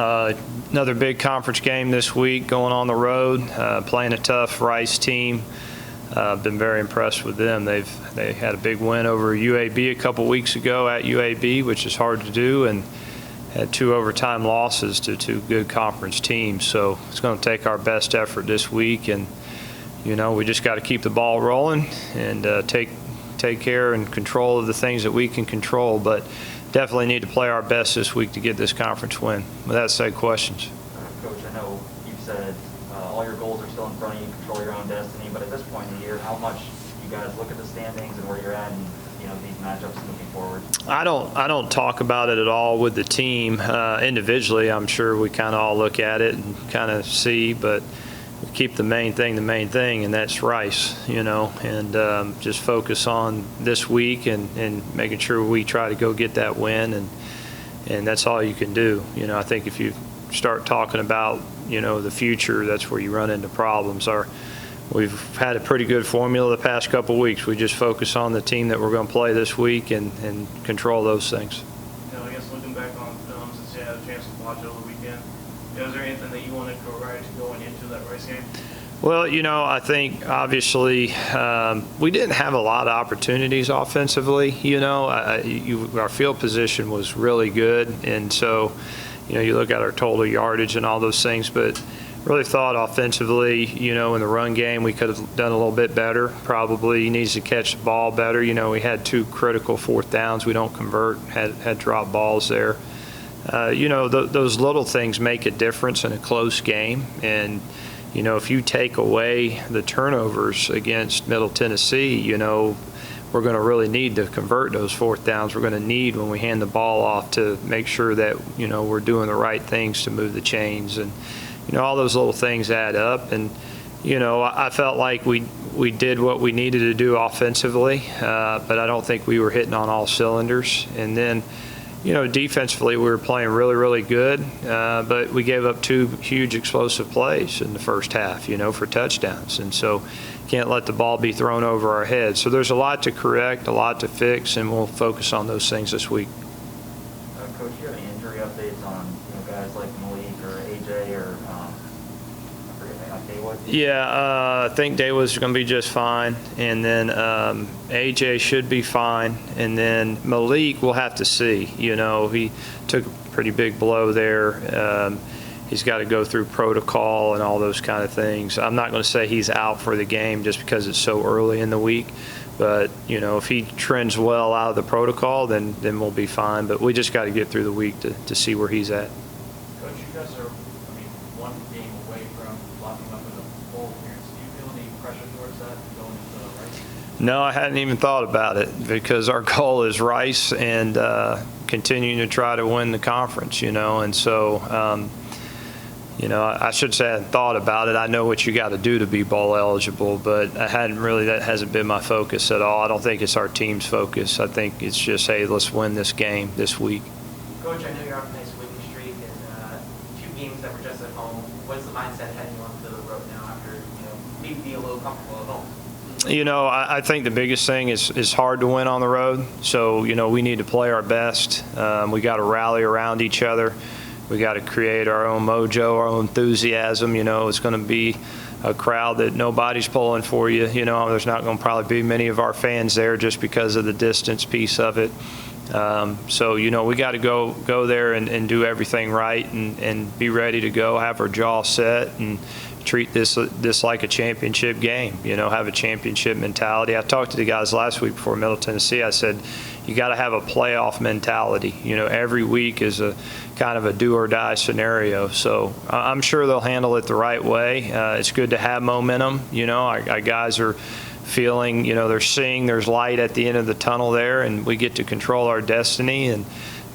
Another big conference game this week, going on the road, playing a tough Rice team. Been very impressed with them. They had a big win over UAB a couple weeks ago at UAB, which is hard to do, and had 2 overtime losses to 2 good conference teams. So it's going to take our best effort this week, and we just got to keep the ball rolling and take care and control of the things that we can control. But definitely need to play our best this week to get this conference win. With that said, questions. Coach, I know you've said all your goals are still in front of you, control your own destiny, but at this point in the year, how much you guys look at the standings and where you're at and these matchups moving forward? I don't talk about it at all with the team. Individually, I'm sure we kind of all look at it and kind of see, but we keep the main thing, and that's Rice, and just focus on this week and making sure we try to go get that win, and that's all you can do. I think if you start talking about, the future, that's where you run into problems. We've had a pretty good formula the past couple of weeks. We just focus on the team that we're going to play this week and control those things. I guess looking back on film, since you had a chance to watch it over the weekend, is there anything that you wanted to correct going into that Rice game? Well, I think obviously we didn't have a lot of opportunities offensively. Our field position was really good, and so you look at our total yardage and all those things, but really thought offensively, in the run game we could have done a little bit better. Probably needs to catch the ball better. We had 2 critical 4th downs we don't convert, had drop balls there. Those little things make a difference in a close game, and if you take away the turnovers against Middle Tennessee, we're going to really need to convert those 4th downs. We're going to need, when we hand the ball off, to make sure that we're doing the right things to move the chains, and all those little things add up. And I felt like we did what we needed to do offensively, but I don't think we were hitting on all cylinders. And then defensively we were playing really, really good, but we gave up 2 huge explosive plays in the first half, for touchdowns. And so can't let the ball be thrown over our heads. So there's a lot to correct, a lot to fix, and we'll focus on those things this week. Coach, do you have any injury updates on guys like Malik or AJ or I forget Daywood? Yeah, I think Daywood's going to be just fine, and then AJ should be fine, and then Malik we'll have to see. He took a pretty big blow there. He's got to go through protocol and all those kind of things. I'm not going to say he's out for the game just because it's so early in the week. But, if he trends well out of the protocol, then we'll be fine. But we just got to get through the week to see where he's at. Coach, you guys are, one game away from locking up in a bowl appearance. Do you feel any pressure towards that going into Rice? No, I hadn't even thought about it, because our goal is Rice and continuing to try to win the conference, and so I should say I hadn't thought about it. I know what you got to do to be bowl eligible, but that hasn't been my focus at all. I don't think it's our team's focus. I think it's just, hey, let's win this game this week. Coach, I know you're on a nice winning streak and 2 games that were just at home. What's the mindset heading onto the road now after, maybe being a little comfortable at home? I think the biggest thing is hard to win on the road. So, we need to play our best. We got to rally around each other. We got to create our own mojo, our own enthusiasm. It's going to be a crowd that nobody's pulling for you. There's not going to probably be many of our fans there just because of the distance piece of it. So, we got to go there and do everything right and be ready to go, have our jaw set, and treat this like a championship game. Have a championship mentality. I talked to the guys last week before Middle Tennessee. I said, you got to have a playoff mentality. Every week is a kind of a do or die scenario. So I'm sure they'll handle it the right way. It's good to have momentum. Our guys are feeling, they're seeing there's light at the end of the tunnel there, and we get to control our destiny.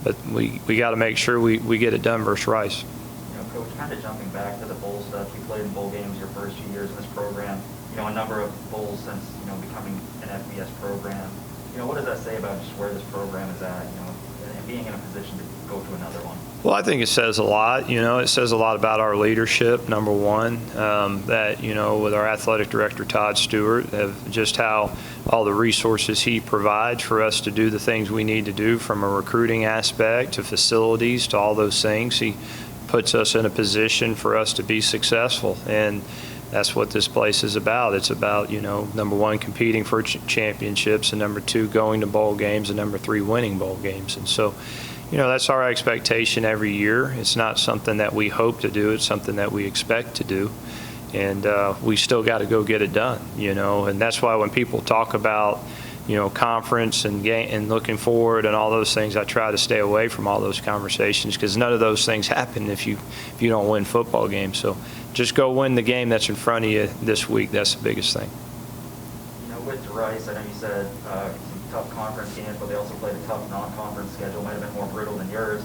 But we got to make sure we get it done versus Rice. Coach, kind of jumping back to the bowl stuff, you played in bowl games your first few years in this program. A number of bowls since becoming an FBS program. What does that say about just where this program is at? And being in a position to go to another one. Well, I think it says a lot. It says a lot about our leadership, number one, that, with our athletic director, Todd Stewart, of just how all the resources he provides for us to do the things we need to do, from a recruiting aspect to facilities to all those things. He puts us in a position for us to be successful. And that's what this place is about. It's about, number one, competing for championships, and number two, going to bowl games, and number three, winning bowl games. And so, that's our expectation every year. It's not something that we hope to do. It's something that we expect to do. And we still got to go get it done, And that's why when people talk about, conference and looking forward and all those things, I try to stay away from all those conversations, because none of those things happen if you don't win football games. So just go win the game that's in front of you this week. That's the biggest thing. With Rice, I know you said some tough conference games, but they also played a tough non-conference schedule. Might have been more brutal than yours.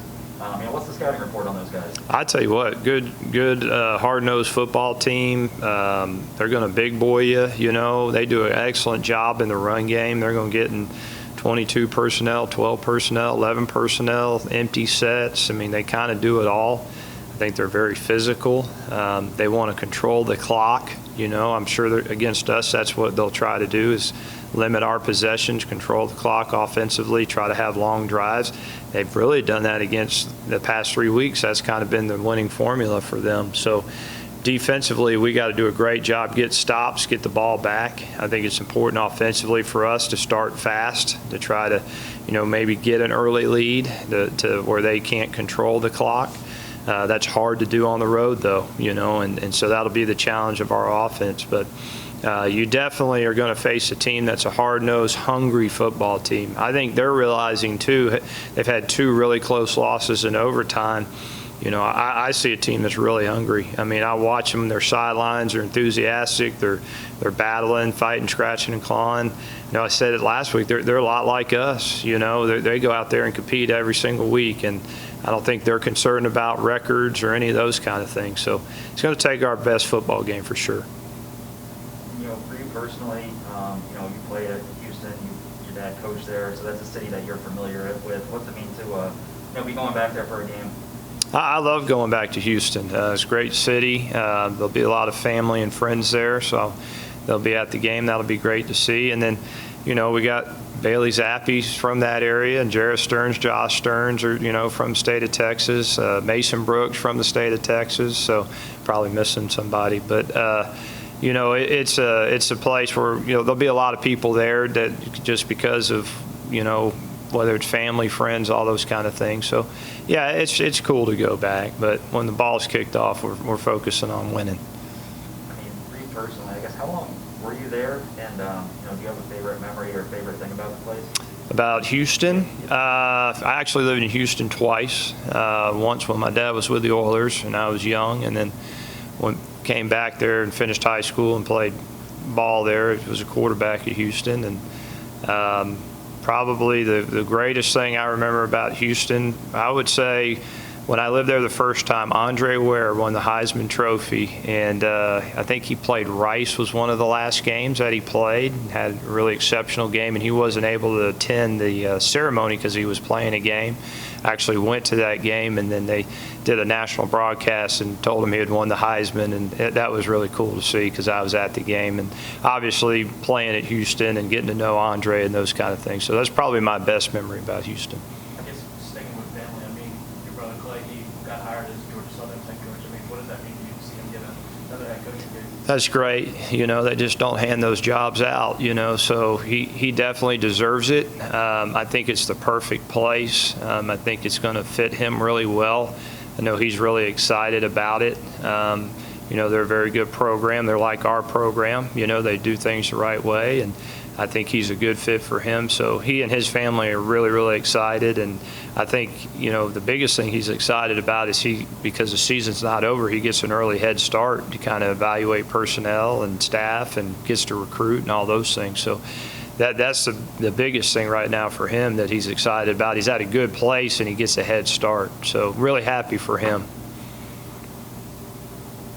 What's the scouting report on those guys? I tell you what, good, hard-nosed football team. They're going to big boy you. They do an excellent job in the run game. They're going to get in 22 personnel, 12 personnel, 11 personnel, empty sets. They kind of do it all. I think they're very physical. They want to control the clock. I'm sure against us, that's what they'll try to do, is limit our possessions, control the clock offensively, try to have long drives. They've really done that against the past 3 weeks. That's kind of been the winning formula for them. So defensively, we got to do a great job, get stops, get the ball back. I think it's important offensively for us to start fast, to try to, maybe get an early lead to where they can't control the clock. That's hard to do on the road, though, and so that'll be the challenge of our offense. But you definitely are going to face a team that's a hard-nosed, hungry football team. I think they're realizing, too, they've had 2 really close losses in overtime. I see a team that's really hungry. I watch them. Their sidelines are enthusiastic. They're battling, fighting, scratching, and clawing. I said it last week. They're a lot like us. They go out there and compete every single week, and I don't think they're concerned about records or any of those kind of things. So it's going to take our best football game for sure. For you personally, you played at Houston. Your dad coached there, so that's a city that you're familiar with. What's it mean to be going back there for a game? I love going back to Houston. It's a great city. There'll be a lot of family and friends there, so they'll be at the game. That'll be great to see. And then, we got Bailey Zappi's from that area, and Jarrett Stearns, Josh Stearns are, from the state of Texas. Mason Brooks from the state of Texas, so probably missing somebody. But, it's a place where, there'll be a lot of people there that just because of, whether it's family, friends, all those kind of things. So, yeah, it's cool to go back. But when the ball's kicked off, we're focusing on winning. For you personally, I guess, how long were you there? And, do you have a favorite memory or favorite thing about the place? About Houston? I actually lived in Houston twice. Once when my dad was with the Oilers and I was young, and then came back there and finished high school and played ball there. It was a quarterback at Houston. And probably the greatest thing I remember about Houston, I would say when I lived there the first time, Andre Ware won the Heisman Trophy, and I think he played Rice was one of the last games that he played, had a really exceptional game, and he wasn't able to attend the ceremony because he was playing a game. I actually went to that game, and then they did a national broadcast and told him he had won the Heisman, and that was really cool to see because I was at the game, and obviously playing at Houston and getting to know Andre and those kind of things. So that's probably my best memory about Houston. I guess sticking with family, your brother Clay, he got hired as Georgia Southern's head coach. What does that mean to you to see him get another head coaching gig? That's great. They just don't hand those jobs out, so he definitely deserves it. I think it's the perfect place. I think it's going to fit him really well. I know he's really excited about it. They're a very good program. They're like our program. They do things the right way, and I think he's a good fit for him. So he and his family are really, really excited. And I think, the biggest thing he's excited about is because the season's not over, he gets an early head start to kind of evaluate personnel and staff and gets to recruit and all those things. So that's the biggest thing right now for him that he's excited about. He's at a good place and he gets a head start. So really happy for him.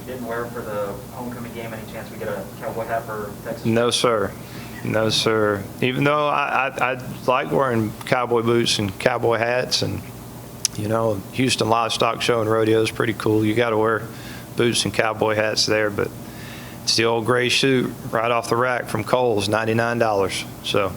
You didn't wear for the homecoming game. Any chance we get a cowboy hat for Texas? No, sir. No, sir. Even though I like wearing cowboy boots and cowboy hats, and Houston Livestock Show and Rodeo is pretty cool. You got to wear boots and cowboy hats there, but it's the old gray suit right off the rack from Kohl's, $99. So